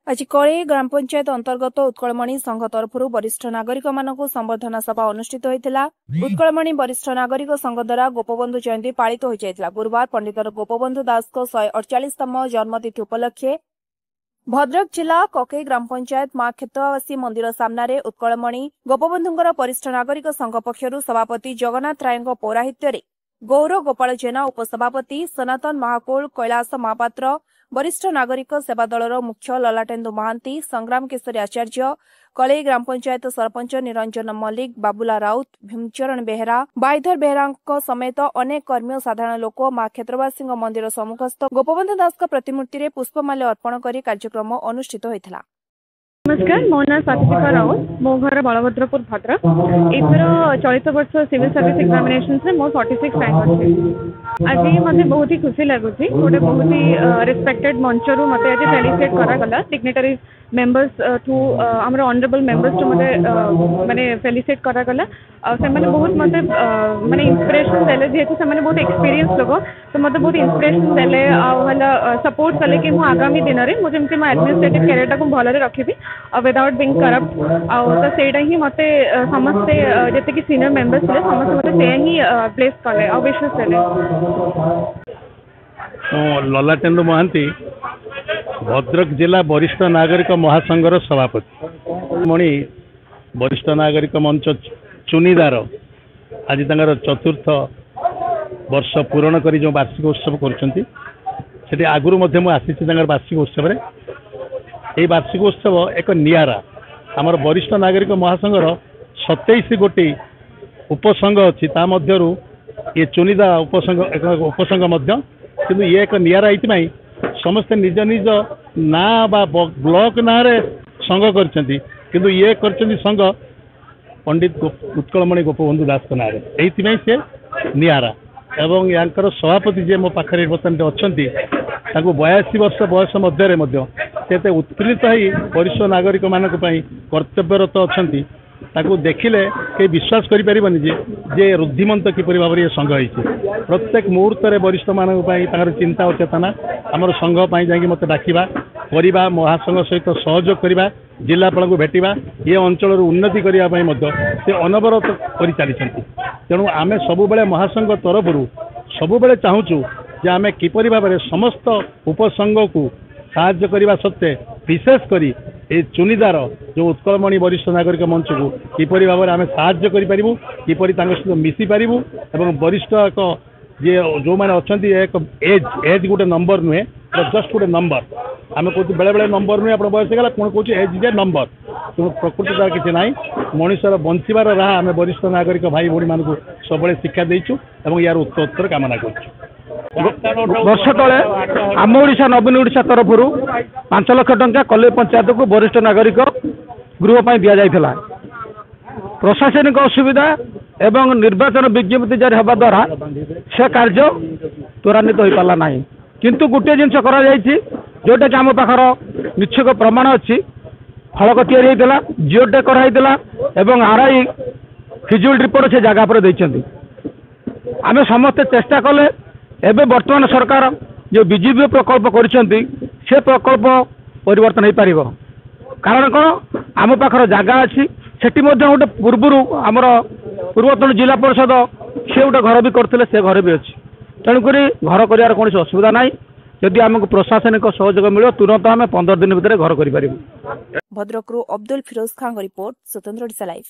आज कळे ग्राम पंचायत अंतर्गत उत्कलमणि संघ तरफ वरिष्ठ नागरिक मानक संबर्धना सभा अनुष्ठित होता। उत्कलमणि वरिष्ठ नागरिक संघ द्वारा गोपबंधु जयंती पालित हो जाता। गुरुवार पंडित गोपबंधु दास 148तम जन्मतिथि उपलक्षे भद्रक जिला कके ग्राम पंचायत माँ क्षेत्रवासी मंदिर सामने उत्कलमणि गोपबंधुंकर वरिष्ठ नागरिक संघ पक्षर सभापति जगन्नाथ राय पौराहित्य गौरव गोपाल जेना, उपसभापति सनातन महाकुल, कैलाश महापात्र, वरिष्ठ नागरिक सेवा दलर मुख्य ललाटेन्दु महांती, संग्राम केशरी आचार्य, कले ग्राम पंचायत सरपंच निरंजन मल्लिक, बाबुला राउत, भीमचरण बेहरा, बाईधर बेहरा समेत अनेक कर्मी और साधारण लोक माँ क्षेत्रवासी मंदिर सम्मुखस्थ गोपबंधु दास प्रतिमूर्ति में पुष्पमाल्य अर्पण कर कार्यक्रम अनुष्ठित होता। नमस्कार, मो ना स्वातिका राउत, मो घर बलभद्रपुर भद्रक। एथर चलित वर्ष सिविल सर्विस एग्जामिनेशन से मो 46 रैंक अच्छे। आज मत बहुत ही खुशी लगुच, गोटे बहुत ही रेस्पेक्टेड मंच रु मत आज सेलिब्रेट करागला डिग्निटरी मेंबर्स थ्रू आमर ऑनरेबल मेंबर्स टू मते माने फेलिसिट करागला। से माने बहुत मते माने इंस्पिरेशन देले, जेहेतु से माने बहुत एक्सपीरियंस लोग, तो मते बहुत इंस्पिरेशन देले वाला सपोर्ट कले कि मु आगामी दिन रे मु जेमति म एडमिनिस्ट्रेटिव कैरियर को भलरे रखिबी विदाउट बीइंग करप्ट। तो सेटा ही मते समस्ते जते कि सीनियर मेंबर्स थे समस्त मते से ही प्लेस कले और विश्वास देले। ललाटेन्दु महांती भद्रक जिला वरिष्ठ नागरिक महासंघर सभापति मणि वरिष्ठ नागरिक मंच चुनीदार आज तंगर चतुर्थ वर्ष पूरण करी जो वार्षिक उत्सव कर आगुरी आसी वार्षिक उत्सव रे ये वार्षिक उत्सव एक नियारा आमर वरिष्ठ नागरिक महासंघर 27 गोटी उपसंघ अच्छी ये चुनीदा उपसंघ एक उपसंघ किंतु ये एक नियारा ये समस्ते निज निज ना ब्लॉक ना रे संघ कर ये कर संघ पंडित उत्कलमणि गोपबंधु दास ना ये से नियारा एवं यांकर सभापति जे मो पाखे बर्तमान अच्छा 82 वर्ष बयस मध्य से उत्प्रेरित हो वरिष्ठ नागरिक मानक कर्तव्यरत अच्छा देखिले कई विश्वास करें जे रुद्धिमंत किपर भाव में संघ हो प्रत्येक मुहूर्त वरिष्ठ मानक चिंता और चेतना आमर संघ जा मत डाकवा करवा महासंघ सहित सहयोग करवा जिलापाल को भेटा ये अंचल उन्नति करने से अनवरत कर चली तेणु आम सब महासंघ तरफ सब चाहूँ जे आम किपर भाव में समस्त उपसंघ को साहाय्य करने सत्वे विशेषकर ये चुनीदार जो उत्कलमणि वरिष्ठ नागरिक मंच को किपर भाव में आम साहाय्य करूँ किपर सहित मिसी पारू एवं वरिष्ठ एक जे जो मैंने अच्छा एक एज गोटे नंबर नुहे जस्ट गोटे नंबर आम कहते बेले बेले नंबर नुहे आप बयस गला कौन कौन एज इज ए नंबर तेणु प्रकृति तार किसी ना मनुष्यर बंचार राह आम वरिष्ठ नागरिक भाई भाई मानक सब शिक्षा देचु और यार उत्तर कामना कर वर्ष तले आम ओडिशा नवीन ओडिशा तरफ 5 लाख टंका कले पंचायत को वरिष्ठ नागरिक गृह पर दि जाइथिला। प्रशासनिक असुविधा एवं निर्वाचन विज्ञप्ति जारी हवा द्वारा से कार्य त्वरान्वित हो पाला ना किंतु गोटे जिनस करा जायछि जोटा कि आम पाखर निश्चक प्रमाण अच्छी फलक या जिओ टैग कराइला एवं आरआई फिजिबिलिटी रिपोर्ट से जगह पर देइछन्ति। आमे समस्त चेष्टा कले एबे वर्तमान सरकार जो बीजेपी प्रकल्प करिसेंति से प्रकल्प परिवर्तन हो पारिबो कारण कौन आम पाखर जगह अच्छी सेठी गोटे पूर्वर आमर पूर्वतन जिला परिषद से गोटे घर भी करते से घर भी अच्छी तेणुक घर कर कौन असुविधा ना जदि आमको प्रशासनिक सहयोग मिले तुरंत आम 15 दिन भितर घर कर। भद्रक अब्दुल फिरोज खान रिपोर्ट स्वतंत्र ओडिशा लाइव।